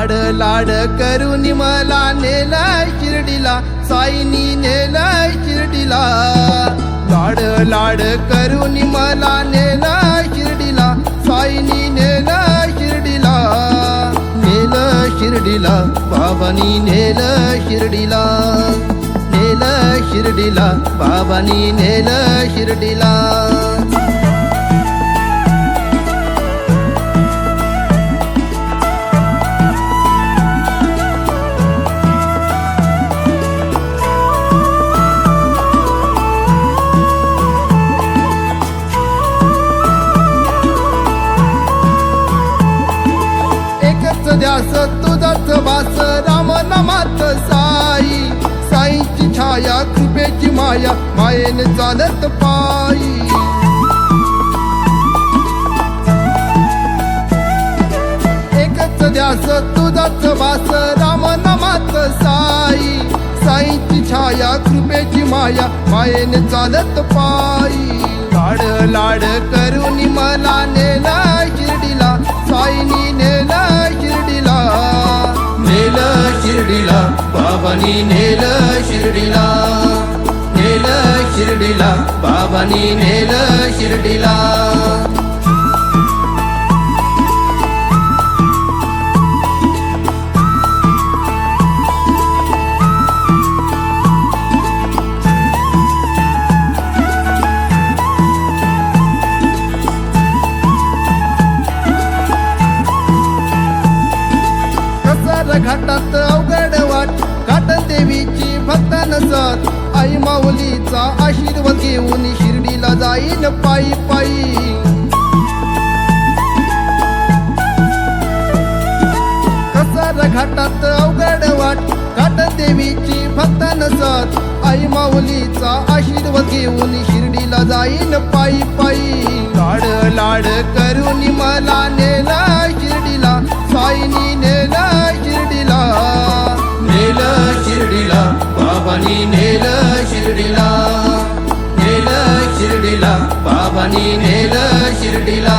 लाड लाड करून मला नेलाय शिर्डीला, साईनी नेलाय शिर्डीला. लाड लाड करून मला नेलाय शिर्डीला, साईनी नेलाय शिर्डीला. नेलं शिर्डीला, बाबांनी नेलं शिर्डीला. नेलं शिर्डीला, बाबांनी नेलं शिर्डीला. ध्यास तुझाच वास राम नामात साई. साईची छाया कृपेची माया, मायेने चालत पायी. एकच ध्यास तुझाच वास राम नामात साई. साईची छाया कृपेची माया, मायेने चालत पायी. लाड लाड करून मला नेलाय शिर्डीला, साईनी नेलाय शिर्डीला. नेलं शिर्डीला, बाबांनी नेलं शिर्डीला. नेलं शिर्डीला, बाबांनी नेलं शिर्डीला. घाटात अवघड वाट, घाटन देवीची भक्तान साथ. आई माऊलीचा आशीर्वाद घेऊन शिर्डीला जाईन पायी पायी. कसार घाटात अवघड वाट, घाटन देवीची भक्तान साथ. आई माऊलीचा आशीर्वाद घेऊन शिर्डीला जाईन पायी पायी. लाड लाड करून मला नेलाय शिर्डीला, साईनी नेलाय शिर्डीला. नेलं शिर्डीला, बाबांनी नेलं शिर्डीला. नेलं शिर्डीला, बाबांनी नेलं शिर्डीला.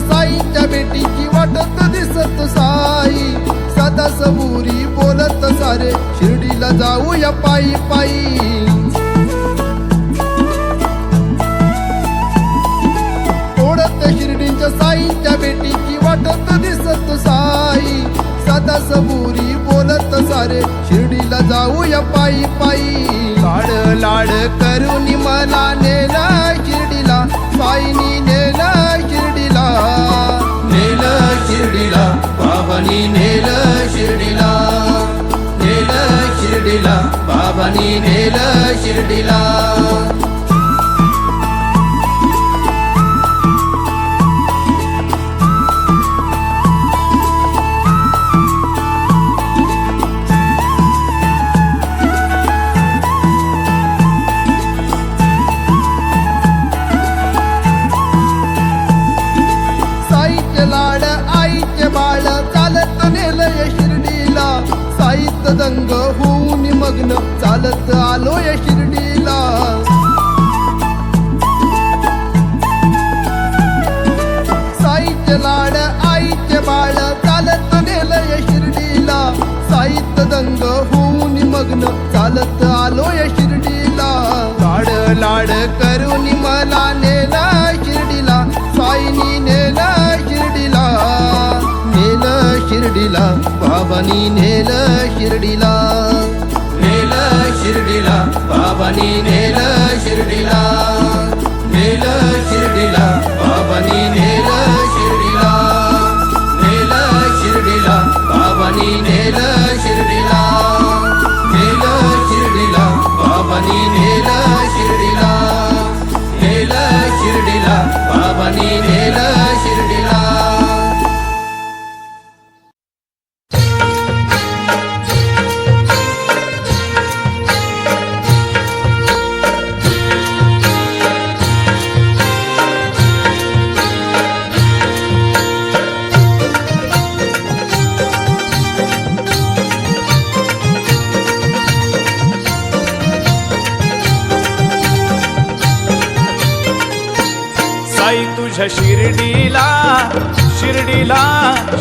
साईच्या भेटीची वाटत दिसत साई. सदा सबुरी बोलत सारे शिर्डीला जाऊया पायी पायी. ओढत शिर्डीच्या साईच्या भेटीची वाटत दिसत साई. सदा सबुरी बोलत सारे शिर्डीला जाऊया पायी पायी. लाड लाड करून मला नेलाय शिर्डीला, साईनी नेलाय शिर्डीला. नेलं शिर्डीला, बाबांनी नेलं शिर्डीला. नेलं शिर्डीला, बाबांनी नेलं शिर्डीला. लाड आईचे बाळ चालत नेलय शिर्डीला. साईत दंग होऊन मग्न चालत आलोय शिर्डीला. साईचे लाड आईचे बाळ चालत नेलय शिर्डीला. साईत दंग होऊन मग्न चालत आलोय शिर्डीला. लाड लाड करून मला नेलाय शिर्डीला, साईनी नेलाय शिर्डीला. नेलं शिर्डीला, बाबांनी नेलं शिर्डीला. नेलं शिर्डीला, बाबांनी नेलं शिर्डीला. नेलं शिर्डीला, बाबांनी नेलं शिर्डीला. नेलं शिर्डीला, बाबांनी नेलं शिर्डीला. नेलं शिर्डीला, बाबांनी नेलं शिर्डीला. नेलं शिर्डीला, बाबांनी नेलं शिर्डीला. तुझ्या शिर्डीला शिर्डीला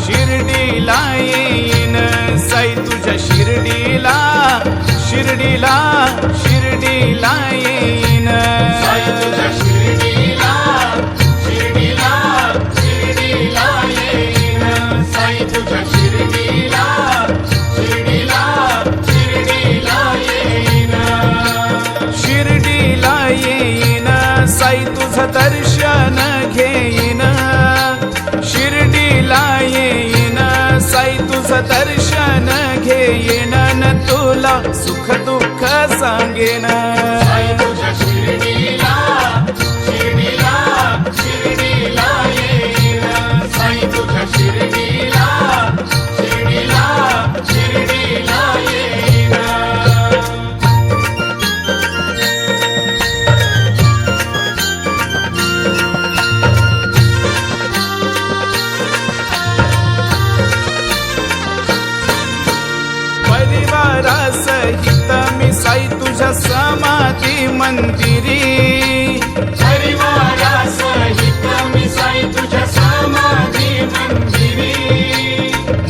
शिर्डीला येईन साई तुझ्या शिर्डीला शिर्डीला शिर्डीला येईन साई तुझ्या शिर्डीला शिर्डीला शिर्डीला येईन साई तुझ्या शिर्डीला शिर्डीला शिर्डीला येईन शिर्डीला येईन साई तुझं दर्शन घेईन शिर्डीला येईन साई तुझं दर्शन घेईन न तुला सुख दुःख सांगेन साई तुझ्या शिर्डीला शिर्डीला शिर्डीला येईन साई तुझ्या शिर्डीला शिर्डीला शिर्डीला येईन परिवारासहित मी साई तुझ्या समाधी मंदिरी परिवारासहित मी साई तुझ्या समाधी मंदिरी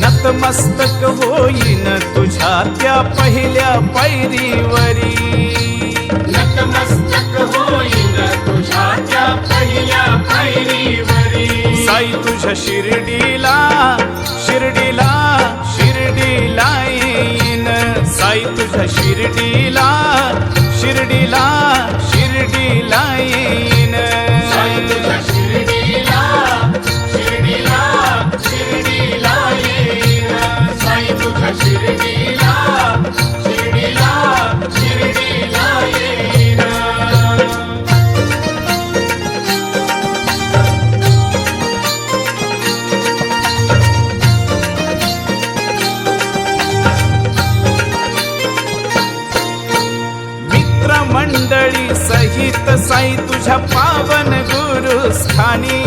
नतमस्तक होईन तुझ्या त्या पहिल्या पायरीवरी नतमस्तक होईन तुझ्या त्या पहिल्या पायरीवरी साई तुझ्या शिर्डीला शिर्डीला शिर्डीला येईन साई तुझ्या शिर्डीला शिर्डीला शिर्डीला येईन साई तुझ्या शिर्डीला शिर्डीला शिर्डीला येईन साई तुझ्या शिर्डीला शिर्डीला शिर्डीला येईन मित्रमंडळी सहित साई तुझ्या पावन गुरुस्थानी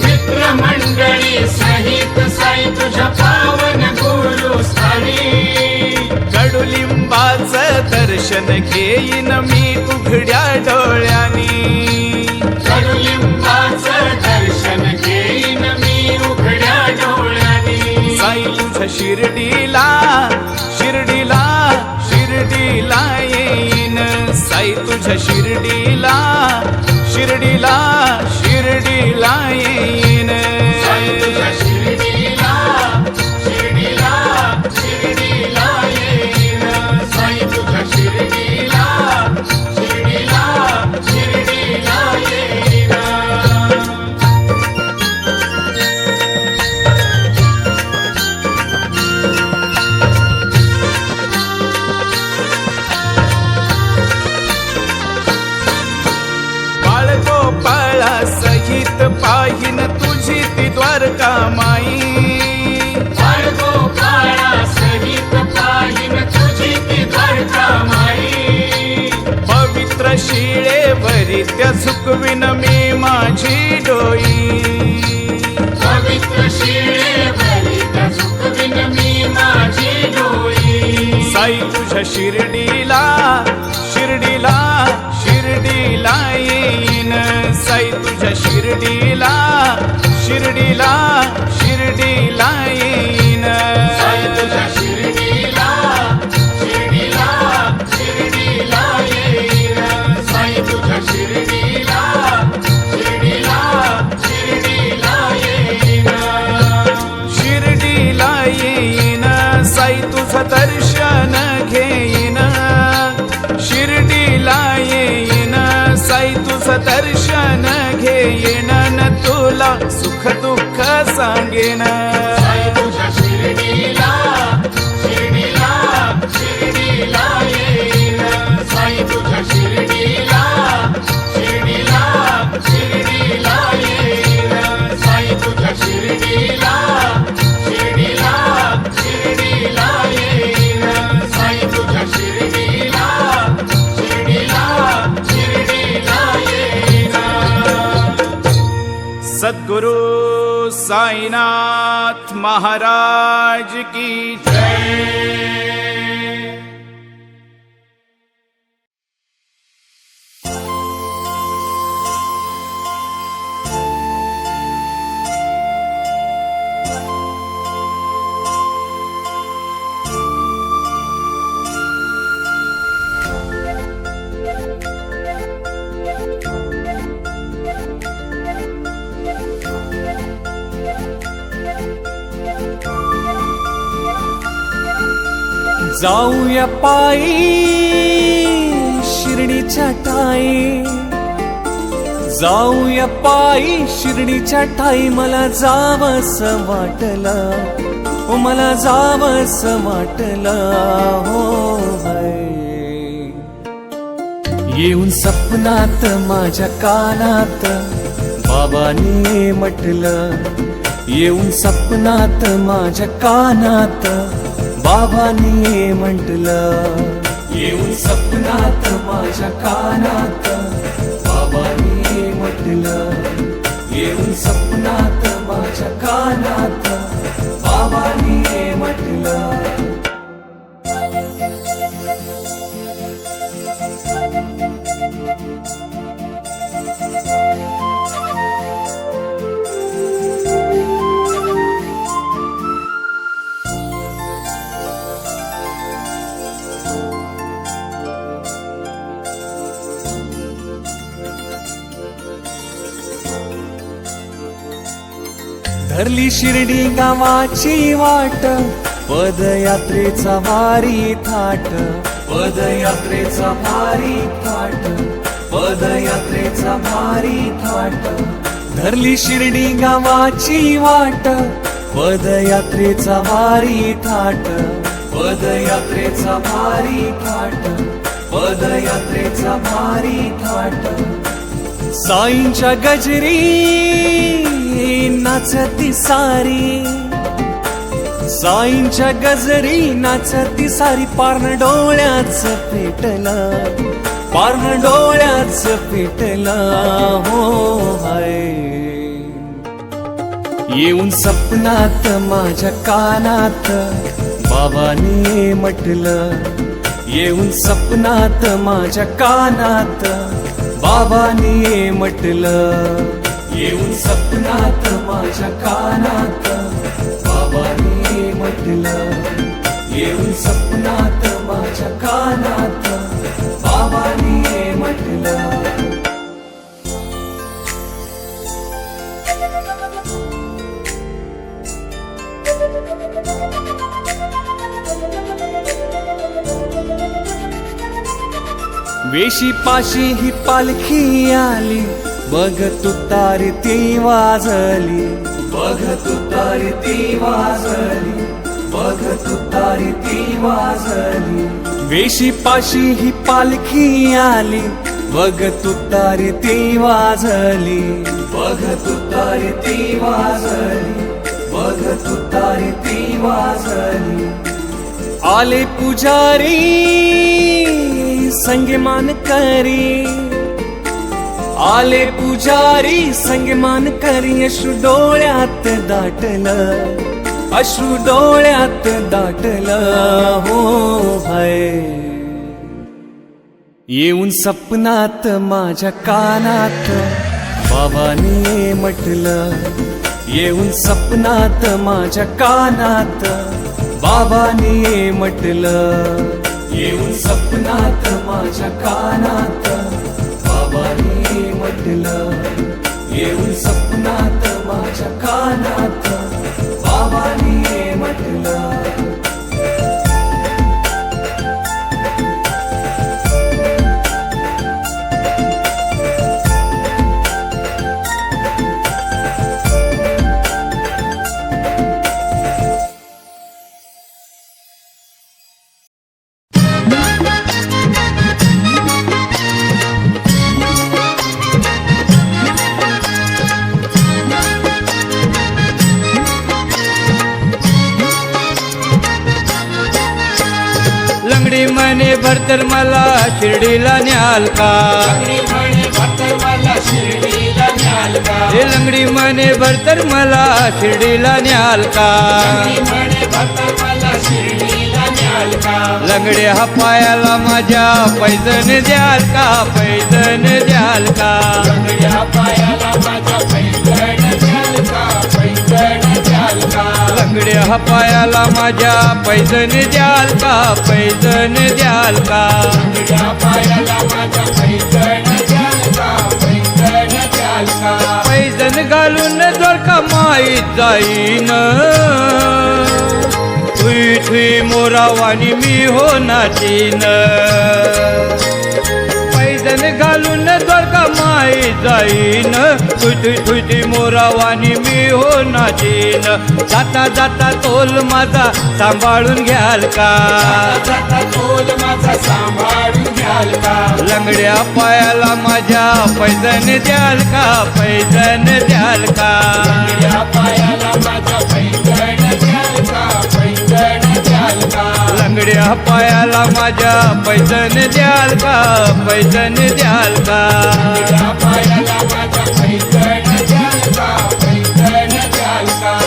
मित्रमंडळी सहित साई तुझ्या पावन गुरुस्थानी कडुलिंबाचं दर्शन घेईन मी उघड्या डोळ्यांनी कडुलिंबाचं दर्शन घेईन मी उघड्या डोळ्यांनी साई तुझ्या शिर्डीला शिर्डीला शिर्डीला येईन साई तुझ्या शिर्डीला शिर्डीला शिर्डीला येईन साई तुझ्या शिर्डीला शिर्डीला शिर्डीला येईन साई तुझ्या शिर्डीला शिर्डीला शिर्डीला येईन बाळगोपाळा सहित पाहिन तुझी ती द्वारका माई बाळगोपाळा सहित पाहिन तुझी ती द्वारका माई पवित्र शिळेवरी त्या झुकविन मी माझी डोई पवित्र शिळेवरी त्या झुकविन मी माझी डोई साई तुझ्या शिर्डीला शिर्डीला शिर्डीला येईन साई तुझ्या शिर्डीला शिर्डीला शिर्डीला येईन साई तुझ्या शिर्डीला शिर्डीला शिर्डीला येईन साई तुझ्या शिर्डीला शिर्डीला शिर्डीला येईन शिर्डीला येईन साई तुझं दर्शन घेईन शिर्डीला येईन साई तुझं दर्शन घेईन न तुला सुख दुःख सांगेन साई तुझ्या शिर्डीला शिर्डीला शिर्डीला येईन साई तुझ्या शिर्डीला शिर्डीला शिर्डीला येईन साई तुझ्या शिर्डीला शिर्डीला शिर्डीला येईन साई तुझ्या शिर्डीला शिर्डीला शिर्डीला येईन सद्गुरु साईनाथ महाराज की जय। जाऊया पायी शिर्डीच्या ठाई, जाऊया पायी शिर्डीच्या ठाई. मला जावस वाटलं, ओ मला जावस वाटलं हो बाई. येऊन सपनात माझ्या कानात बाबांनी म्हटलं, येऊन सपनात माझ्या कानात बाबांनी म्हटलं. येऊन सपनात माझ्या कानात बाबांनी म्हटलं, येऊन सपनात माझ्या कानात बाबांनी म्हटलं. धरली शिर्डी गावाची वाट, पदयात्रेचा भारी थाट, पदयात्रेचा भारी थाट, पदयात्रेचा भारी थाट. धरली शिर्डी गावाची वाट, पदयात्रेचा भारी थाट, पदयात्रेचा भारी थाट, पदयात्रेचा भारी थाट. साईंच्या गजरी नाचती सारी, साईंच्या गजरी नाचती सारी. पारण डोळ्याच पेटलं, पारण डोळ्याच पेटलं हो हाय. येऊन सपनात माझ्या कानात बाबांनी म्हटलं, येऊन सपनात माझ्या कानात बाबांनी म्हटलं. येऊन सपनात माझ्या कानात बाबांनी म्हटलं, येऊन सपनात माझ्या कानात बाबांनी म्हटलं. वेशी पाशी ही पालखी आली, बघ तुतारी ती वाजली, बघ तुतारी ती वाजली, बघ तुतारी ती वाजली. वेशी पाशी ही पालखी आली, बघ तुतारी ती वाजली, बघ तुतारी ती वाजली, बघ तुतारी ती वाजली. आले पुजारी संगमान करी, आले पुजारी संगमान करी. अश्रू डोळ्यात दाटलं, अश्रू डोळ्यात दाटलं हो हाय. येऊन सपनात माझ्या कानात बाबांनी म्हटलं, येऊन सपनात माझ्या कानात बाबांनी म्हटलं. येऊन सपनात माझ्या कानात बाबांनी म्हटलं, येऊन सपनात माझ्या कानात बाबांनी म्हटलं. लंगडी मने भरतर मला शिर्डीला न्याल का, हे लंगडी मने भरतर मला शिर्डीला न्याल का. लंगडे हा पायाला माझ्या पैजण द्याल का, पैजण द्याल का. लंगडे हा पायाला माझ्या पैजण द्याल का, पैजण द्याल का. पैजण घालून द्वारका माईत जाईन, विठ्ठल थुई मोरावानी मी हो नाचीन पैजण घालून द्वारका माई जाईन थुई मोरावानी मी हो नाचीन जाता जाता तोल माझा सांभाळून घ्याल का जाता तोल माझा सांभाळून घ्याल का लंगड्या पायाला माझ्या पैजण द्याल का पैजण द्याल का या पायाला माझा पैंजण द्याल का पैंजण द्याल का लंगड्या पायाला माझ्या पैजण द्याल का पैजण द्याल का या पायाला माझा पैंजण द्याल का पैंजण द्याल का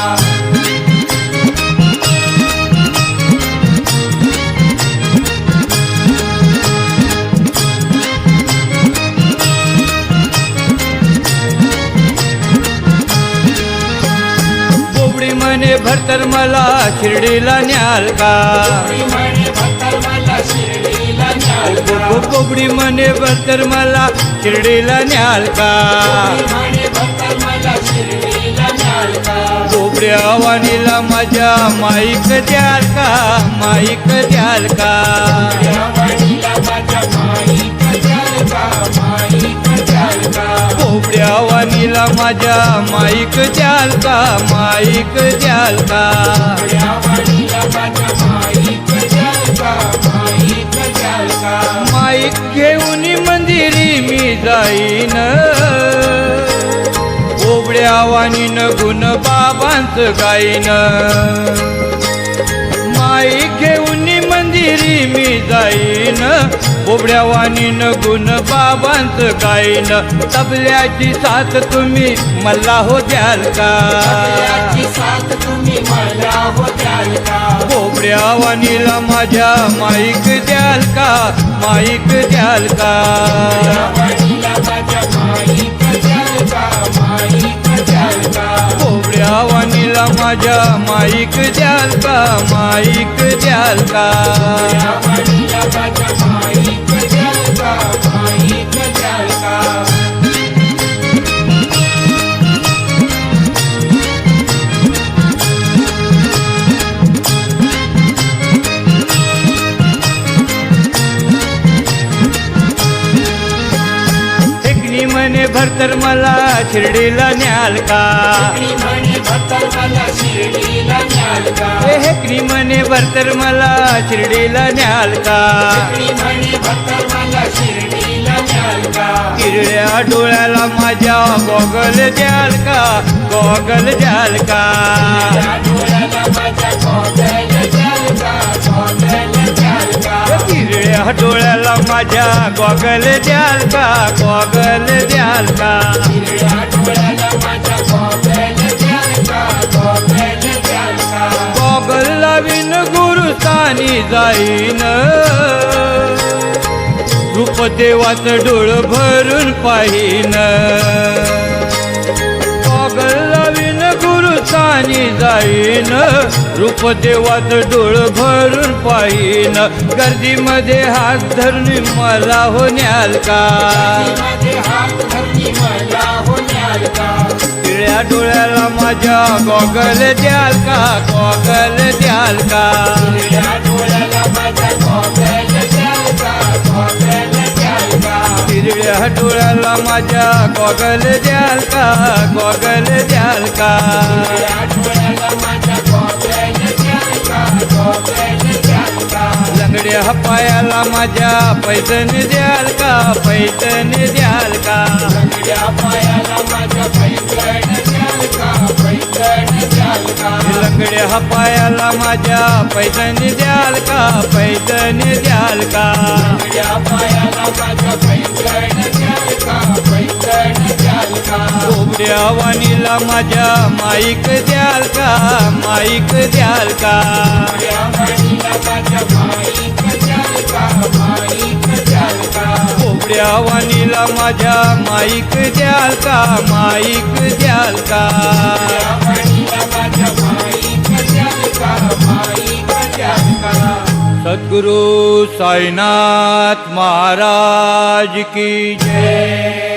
बोबडी म्हणे भरतर मला शिर्डीला न्याल का म्हणे भक्तर मला शिर्डीला न्याल का बोबडी म्हणे भरतर मला शिर्डीला न्याल का म्हणे भक्तर मला शिर्डीला न्याल का बोबड्या वाणीला माझ्या माईक द्याल का माईक द्याल का या वाणीला माझ्या माईक द्याल का माईक द्याल का बोबड्या वाणीला माझ्या माईक द्याल का माईक द्याल का या वाणीला माझ्या माईक द्याल का माईक द्याल का माईक घेऊन मंदिरी मी जाईन बोबड्या वाणीन गुण बाबांचं गाईन माईक घेऊन मंदिरी मी जाईन बोबड्या वाणीन गुण बाबांचं गाईन तबल्याची साथ तुम्ही मला हो द्याल का याची साथ तुम्ही मला हो द्याल का बोबड्या वाणीला माझ्या माईक द्याल का माईक द्याल का या वाणीला माझ्या माईक द्याल का माईक द्याल का बोबड्या वाणीला माझ्या माईक द्याल का माईक द्याल का या वाणीला माझ्या माईक द्याल का माईक द्याल का एकनी म्हणे भरतर मला शिर्डीला न्याल का म्हणे भक्तर मला शिर्डीला न्याल का हेकनी म्हणे भरतर मला शिर्डीला न्याल का म्हणे भक्तर मला शिर्डीला न्याल का हिरड्या डोळ्याला माझ्या गॉगल द्याल का गॉगल द्याल का या डोळ्याला माझ्या गॉगल द्याल का गॉगल द्याल का हिरड्या डोळ्याला माझ्या गॉगल द्याल का गॉगल द्याल का या डोळ्याला माझ्या गॉगल द्याल का गॉगल द्याल का गॉगल लावीन गुरुस्थानी जाईन रूपदेवाचं डोळ भरून पाहीन गॉगल लावीन गुरुस्थानी जाईन रूपदेवाचं डोळ भरून पाहीन गर्दीमध्ये हात धरून मला हो न्याल का माझे हात धरणी मला हो न्याल का पिळ्या डोळ्याला माझ्या गॉगल द्याल का गॉगल द्याल का या डोळ्याला माझ्या गॉगल द्याल का गॉगल द्याल का हिरड्या डोळ्याला माझ्या गॉगल द्याल का गॉगल द्याल का या डोळ्याला माझ्या गॉगल द्याल का गॉगल द्याल का लंगड्या पायाला माझ्या पैजण द्याल का पैजण द्याल का या पायाला माझ्या पैंजण द्याल का पैंजण द्याल का लंगड्या पायाला माझ्या पैजण द्याल का पैजण द्याल का या पायाला माझ्या पैंजण द्याल का पैंजण द्याल का बोबड्या वाणीला माझ्या माईक द्याल का माईक द्याल का या वाणीला माझ्या माईक द्याल का माईक द्याल का बोबड्या वाणीला माझ्या माईक द्याल का माईक द्याल का या वाणीला माझ्या माईक द्याल का माईक द्याल का सद्गुरु साईनाथ महाराज की जय।